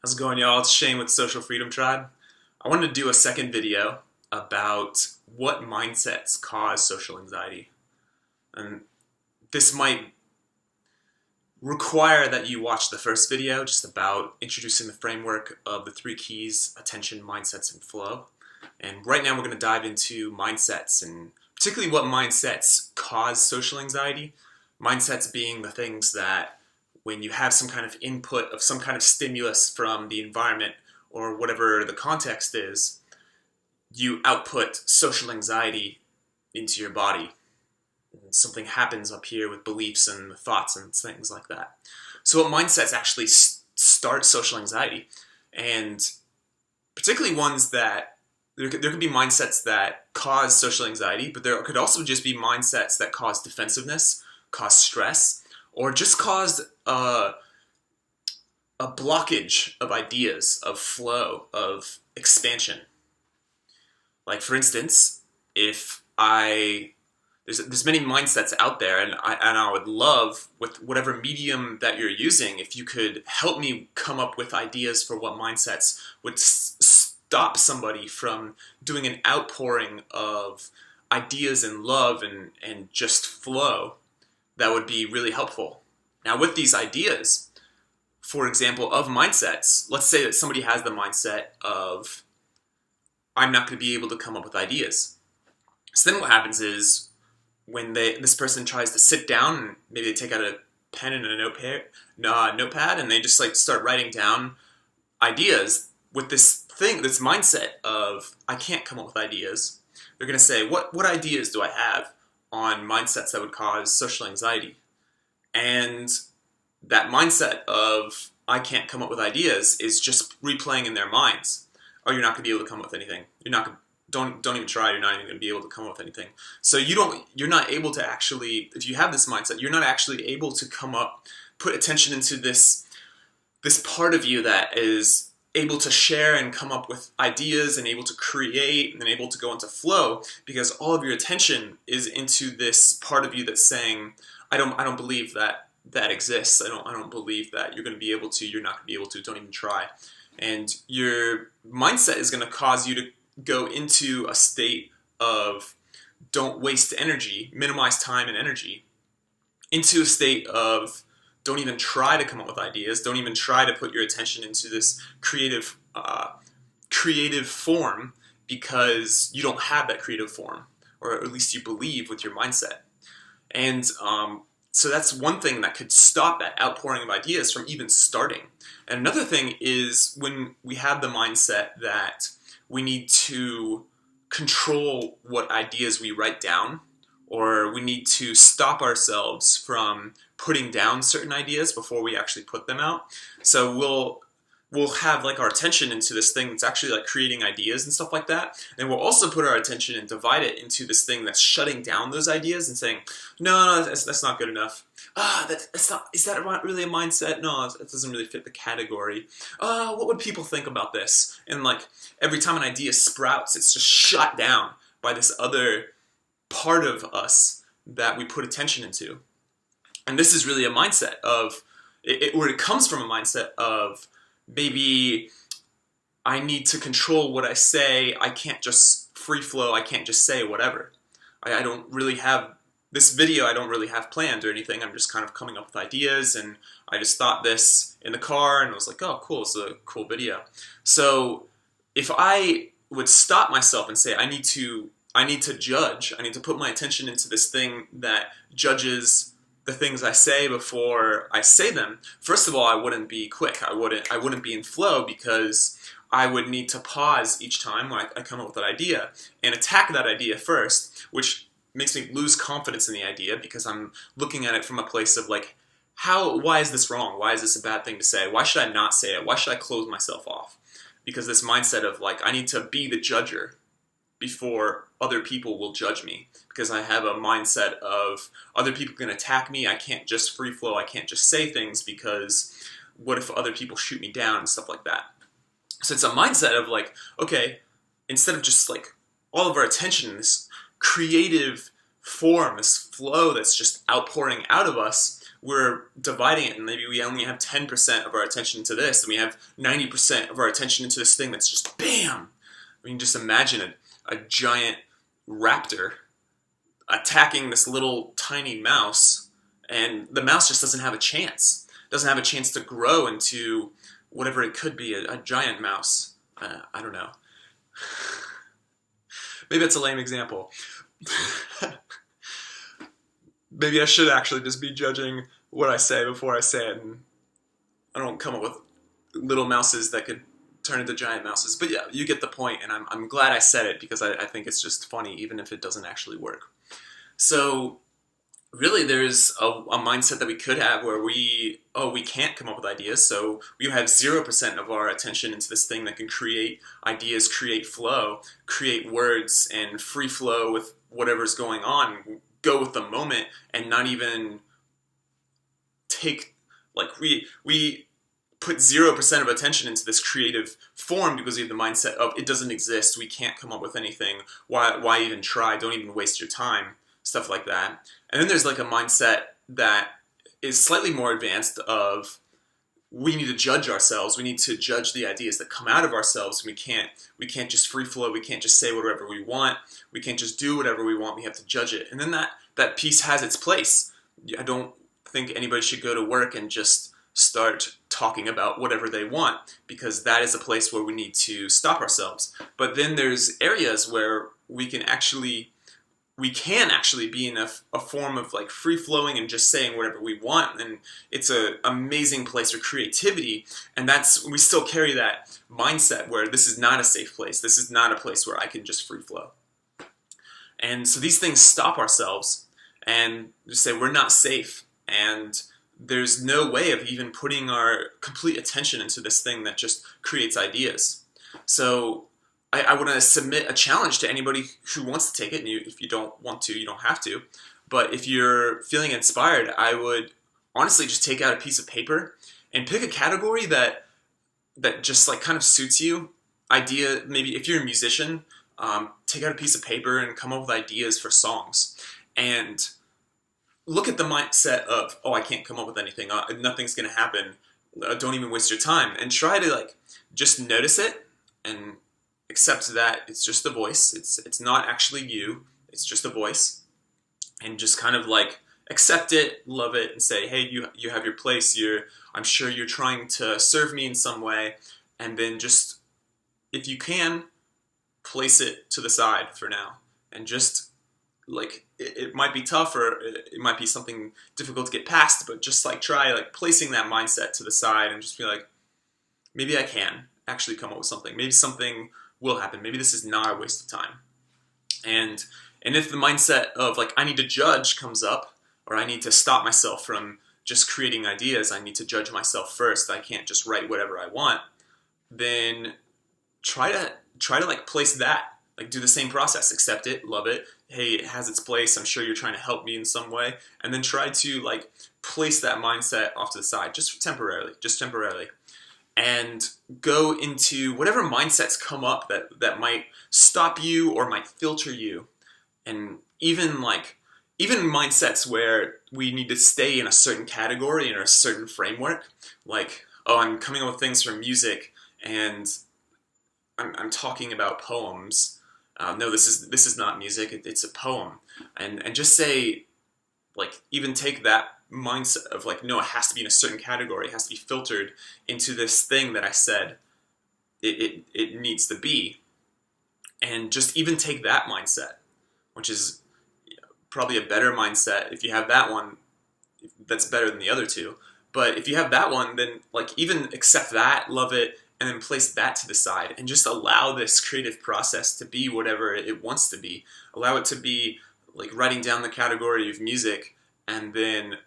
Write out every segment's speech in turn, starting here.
How's it going, y'all? It's Shane with Social Freedom Tribe. I wanted to do a second video about what mindsets cause social anxiety. And this might require that you watch the first video just about introducing the framework of the three keys: attention, mindsets, and flow. And right now we're going to dive into mindsets, and particularly what mindsets cause social anxiety. Mindsets being the things that when you have some kind of input of some kind of stimulus from the environment or whatever the context is, you output social anxiety into your body. And something happens up here with beliefs and thoughts and things like that. So what mindsets actually start social anxiety? And particularly ones that, there could be mindsets that cause social anxiety, but there could also just be mindsets that cause defensiveness, cause stress, or just cause a blockage of ideas, of flow, of expansion. Like, for instance, if there's many mindsets out there, and I would love, with whatever medium that you're using, if you could help me come up with ideas for what mindsets would stop somebody from doing an outpouring of ideas and love and just flow. That would be really helpful. Now, with these ideas, for example, of mindsets, let's say that somebody has the mindset of, I'm not going to be able to come up with ideas. So then what happens is, when this person tries to sit down, and maybe they take out a pen and a notepad, and they just start writing down ideas with this mindset of, I can't come up with ideas. They're going to say, what ideas do I have on mindsets that would cause social anxiety? And that mindset of, I can't come up with ideas, is just replaying in their minds. Oh, you're not going to be able to come up with anything. Don't even try. You're not even going to be able to come up with anything. So you're not able to actually, if you have this mindset, you're not actually able to put attention into this part of you that is able to share and come up with ideas and able to create and able to go into flow, because all of your attention is into this part of you that's saying, I don't believe that exists. I don't believe that you're going to be able to. You're not going to be able to. Don't even try. And your mindset is going to cause you to go into a state of, don't waste energy, minimize time and energy, into a state of, don't even try to come up with ideas, don't even try to put your attention into this creative form, because you don't have that creative form, or at least you believe with your mindset. And so that's one thing that could stop that outpouring of ideas from even starting. And another thing is when we have the mindset that we need to control what ideas we write down, or we need to stop ourselves from putting down certain ideas before we actually put them out. So we'll have our attention into this thing that's actually creating ideas and stuff like that, and we'll also put our attention and divide it into this thing that's shutting down those ideas and saying, no, that's not good enough. Is that really a mindset? No, it doesn't really fit the category. What would people think about this? And every time an idea sprouts, it's just shut down by this other part of us that we put attention into. And this is really a mindset of, where it comes from, a mindset of, maybe I need to control what I say. I can't just free flow. I can't just say whatever. I don't really have this video. I don't really have planned or anything. I'm just kind of coming up with ideas, and I just thought this in the car, and I was like, oh, cool. It's a cool video. So if I would stop myself and say, I need to judge. I need to put my attention into this thing that judges the things I say before I say them. First of all, I wouldn't be quick. I wouldn't be in flow, because I would need to pause each time when I come up with an idea and attack that idea first, which makes me lose confidence in the idea, because I'm looking at it from a place of why is this wrong? Why is this a bad thing to say? Why should I not say it? Why should I close myself off? Because this mindset of I need to be the judger before other people will judge me, because I have a mindset of, other people can attack me. I can't just free flow. I can't just say things, because what if other people shoot me down and stuff like that? So it's a mindset of okay, instead of just all of our attention in this creative form, this flow that's just outpouring out of us, we're dividing it, and maybe we only have 10% of our attention into this, and we have 90% of our attention into this thing that's just BAM! I mean, just imagine a giant raptor attacking this little tiny mouse, and the mouse just doesn't have a chance. Doesn't have a chance to grow into whatever it could be, a giant mouse. I don't know. Maybe that's a lame example. Maybe I should actually just be judging what I say before I say it, and I don't come up with little mouses that could turn into giant mouses. But yeah, you get the point, and I'm glad I said it, because I think it's just funny, even if it doesn't actually work. So really, there's a mindset that we could have where we can't come up with ideas, so we have 0% of our attention into this thing that can create ideas, create flow, create words, and free flow with whatever's going on, go with the moment, and not even take, like, we put 0% of attention into this creative form because we have the mindset of it doesn't exist, we can't come up with anything, why even try, don't even waste your time, stuff like that. And then there's like a mindset that is slightly more advanced of we need to judge ourselves, we need to judge the ideas that come out of ourselves, we can't just free flow, we can't just say whatever we want, we can't just do whatever we want, we have to judge it. And then that piece has its place. I don't think anybody should go to work and just start talking about whatever they want, because that is a place where we need to stop ourselves. But then there's areas where we can actually be in a form of like free flowing and just saying whatever we want, and it's an amazing place for creativity. And we still carry that mindset where this is not a safe place, this is not a place where I can just free flow. And so these things stop ourselves and just say we're not safe, and there's no way of even putting our complete attention into this thing that just creates ideas. So I want to submit a challenge to anybody who wants to take it, and if you don't want to, you don't have to. But if you're feeling inspired, I would honestly just take out a piece of paper and pick a category that just like kind of suits you. Maybe if you're a musician, take out a piece of paper and come up with ideas for songs. And look at the mindset of, oh, I can't come up with anything, nothing's going to happen, don't even waste your time. And try to like just notice it and accept that it's just a voice, it's not actually you, it's just a voice. And just kind of like accept it, love it, and say, hey, you have your place, I'm sure you're trying to serve me in some way. And then just, if you can, place it to the side for now. And just like, it might be tough, or it might be something difficult to get past, but just like try like placing that mindset to the side and just be like, maybe I can actually come up with something, maybe something will happen, maybe this is not a waste of time. And if the mindset of like I need to judge comes up, or I need to stop myself from just creating ideas, I need to judge myself first, I can't just write whatever I want, then try to like place that, like do the same process, accept it, love it, hey, it has its place, I'm sure you're trying to help me in some way, and then try to like place that mindset off to the side, just temporarily, and go into whatever mindsets come up that might stop you or might filter you. And even mindsets where we need to stay in a certain category, in a certain framework, like, oh, I'm coming up with things for music, and I'm talking about poems. No, this is not music, it's a poem. And just say, like, even take that mindset of like, no, it has to be in a certain category, it has to be filtered into this thing that I said it needs to be. And just even take that mindset, which is probably a better mindset. If you have that one, that's better than the other two. But if you have that one, then like even accept that, love it, and then place that to the side, and just allow this creative process to be whatever it wants to be. Allow it to be like writing down the category of music, and then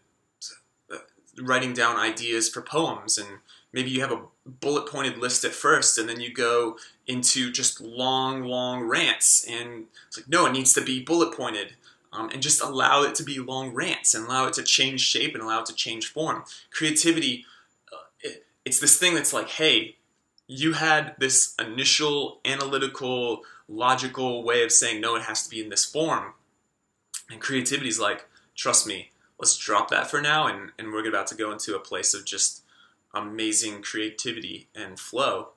writing down ideas for poems. And maybe you have a bullet pointed list at first, and then you go into just long rants, and it's like, no, it needs to be bullet pointed. And just allow it to be long rants, and allow it to change shape, and allow it to change form. Creativity, it's this thing that's like, hey, you had this initial analytical, logical way of saying, no, it has to be in this form. And creativity is like, trust me, let's drop that for now, and we're about to go into a place of just amazing creativity and flow.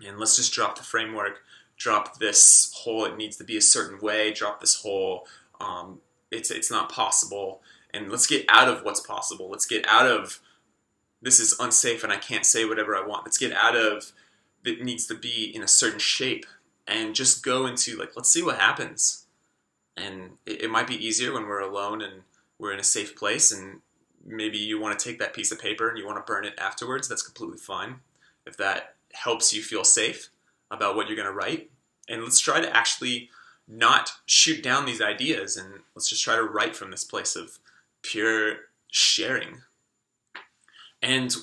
And let's just drop the framework, drop this whole it needs to be a certain way, drop this whole it's not possible, and let's get out of what's possible. Let's get out of this is unsafe and I can't say whatever I want. Let's get out of it needs to be in a certain shape and just go into like, let's see what happens. And it might be easier when we're alone and we're in a safe place, and maybe you want to take that piece of paper and you want to burn it afterwards. That's completely fine if that helps you feel safe about what you're going to write. And let's try to actually not shoot down these ideas, and let's just try to write from this place of pure sharing. And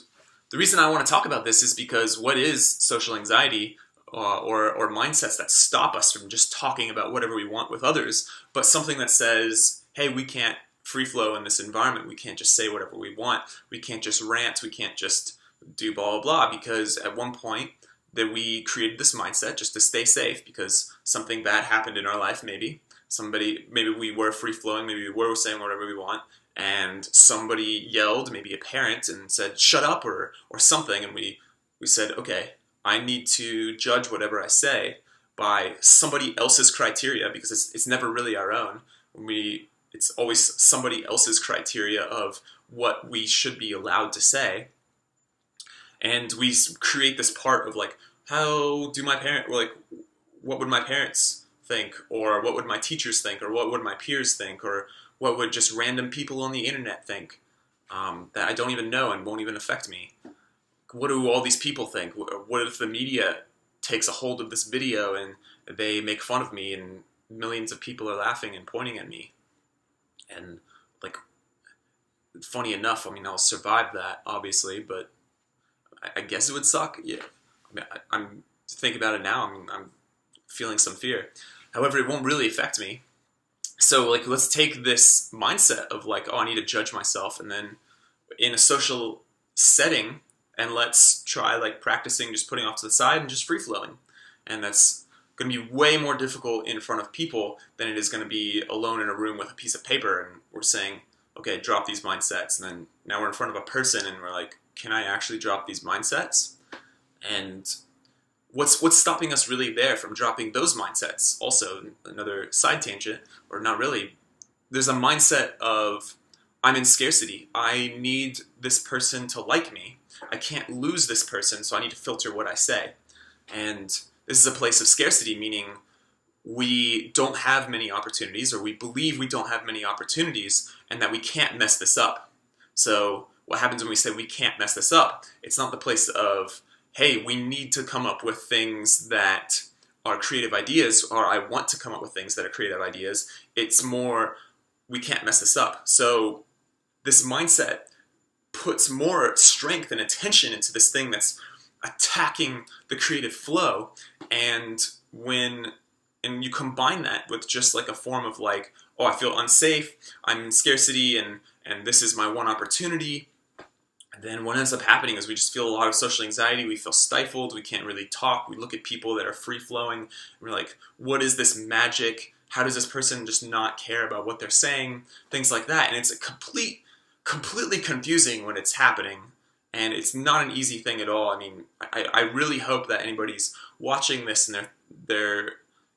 the reason I want to talk about this is because what is social anxiety, or mindsets that stop us from just talking about whatever we want with others, but something that says, hey, we can't free flow in this environment. We can't just say whatever we want. We can't just rant. We can't just do blah, blah, blah, because at one point that we created this mindset just to stay safe because something bad happened in our life, maybe we were free flowing, maybe we were saying whatever we want, and somebody yelled, maybe a parent, and said shut up or something, and we said, okay, I need to judge whatever I say by somebody else's criteria, because it's never really our own. It's always somebody else's criteria of what we should be allowed to say. And we create this part of like, how do my parents, like, what would my parents think? Or what would my teachers think? Or what would my peers think? Or what would just random people on the internet think that I don't even know and won't even affect me? What do all these people think? What if the media takes a hold of this video and they make fun of me and millions of people are laughing and pointing at me? And like, funny enough, I mean, I'll survive that, obviously, but I guess it would suck. Yeah, I mean, I'm thinking about it now. I mean, I'm feeling some fear. However, it won't really affect me. So, like, let's take this mindset of like, oh, I need to judge myself, and then in a social setting, and let's try like practicing just putting off to the side and just free flowing. And that's going to be way more difficult in front of people than it is going to be alone in a room with a piece of paper, and we're saying, okay, drop these mindsets. And then now we're in front of a person, and we're like, can I actually drop these mindsets? And what's stopping us really there from dropping those mindsets? Also, another side tangent, or not really, there's a mindset of, I'm in scarcity. I need this person to like me. I can't lose this person, so I need to filter what I say. And this is a place of scarcity, meaning we don't have many opportunities, or we believe we don't have many opportunities, and that we can't mess this up. So what happens when we say we can't mess this up? It's not the place of, hey, we need to come up with things that are creative ideas, or I want to come up with things that are creative ideas. It's more, we can't mess this up. So this mindset puts more strength and attention into this thing that's attacking the creative flow. And you combine that with just like a form of like, oh, I feel unsafe, I'm in scarcity, and this is my one opportunity. And then what ends up happening is we just feel a lot of social anxiety, we feel stifled, we can't really talk, we look at people that are free-flowing, and we're like, what is this magic? How does this person just not care about what they're saying? Things like that. And it's a completely confusing when it's happening, and it's not an easy thing at all. I mean, I really hope that anybody's watching this and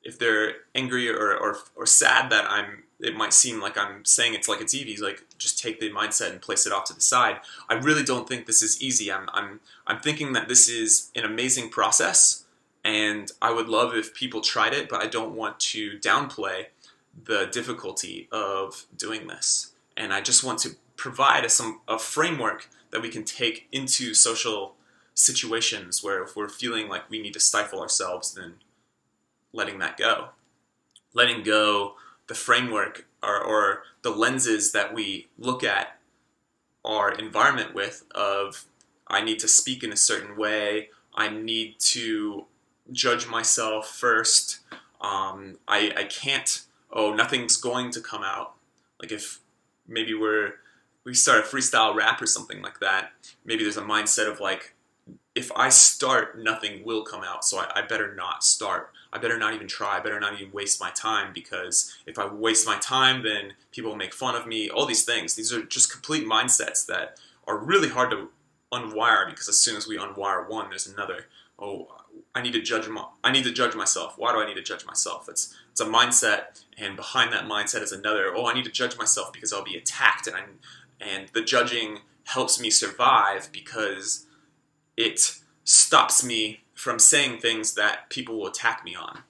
if they're angry or sad that it might seem like I'm saying it's like it's easy, like just take the mindset and place it off to the side. I really don't think this is easy. I'm thinking that this is an amazing process, and I would love if people tried it, but I don't want to downplay the difficulty of doing this. And I just want to provide a framework that we can take into social situations where if we're feeling like we need to stifle ourselves, then letting that go. Letting go the framework or the lenses that we look at our environment with of, I need to speak in a certain way, I need to judge myself first, I can't, nothing's going to come out. Like if maybe we start a freestyle rap or something like that, maybe there's a mindset of like, if I start, nothing will come out. So I better not start. I better not even try. I better not even waste my time, because if I waste my time, then people will make fun of me. All these things. These are just complete mindsets that are really hard to unwire, because as soon as we unwire one, there's another. Oh, I need to judge. I need to judge myself. Why do I need to judge myself? It's a mindset, and behind that mindset is another. Oh, I need to judge myself because I'll be attacked, and the judging helps me survive because it stops me from saying things that people will attack me on.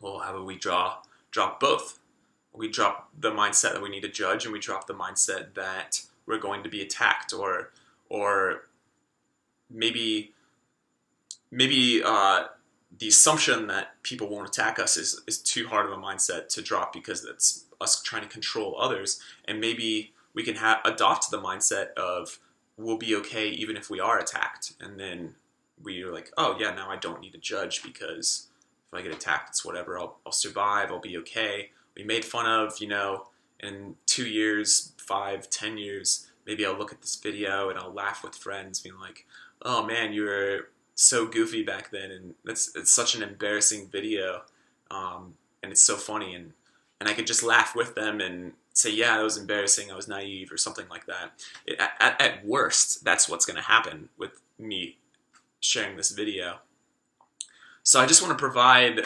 Well, how do we drop both? We drop the mindset that we need to judge, and we drop the mindset that we're going to be attacked, or maybe the assumption that people won't attack us is too hard of a mindset to drop, because it's us trying to control others. And maybe we can adopt the mindset of we'll be okay even if we are attacked, and then we're like, oh yeah, now I don't need to judge, because if I get attacked, it's whatever. I'll survive. I'll be okay. We made fun of, in 2 years, 5, 10 years, maybe I'll look at this video and I'll laugh with friends, being like, oh man, you were so goofy back then, and it's such an embarrassing video, and it's so funny, and I could just laugh with them and say, yeah, it was embarrassing, I was naive, or something like that. At worst, that's what's going to happen with me sharing this video. So I just want to provide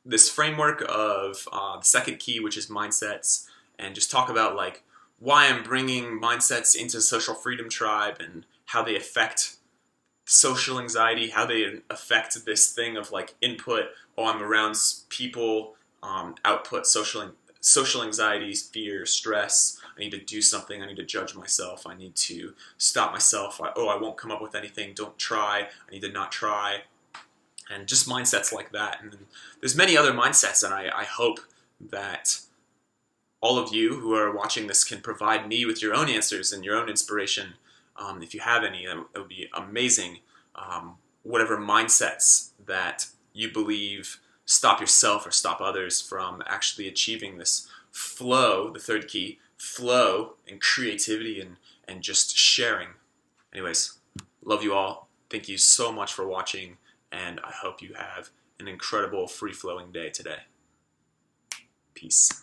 this framework of the second key, which is mindsets, and just talk about like why I'm bringing mindsets into Social Freedom Tribe and how they affect social anxiety, how they affect this thing of like input, oh, I'm around people, output, social anxieties, fear, stress. I need to do something. I need to judge myself. I need to stop myself. I won't come up with anything. Don't try. I need to not try. And just mindsets like that. And then there's many other mindsets, and I hope that all of you who are watching this can provide me with your own answers and your own inspiration. If you have any, that would be amazing. Whatever mindsets that you believe stop yourself or stop others from actually achieving this flow, the third key, flow and creativity and just sharing. Anyways, love you all. Thank you so much for watching, and I hope you have an incredible free-flowing day today. Peace.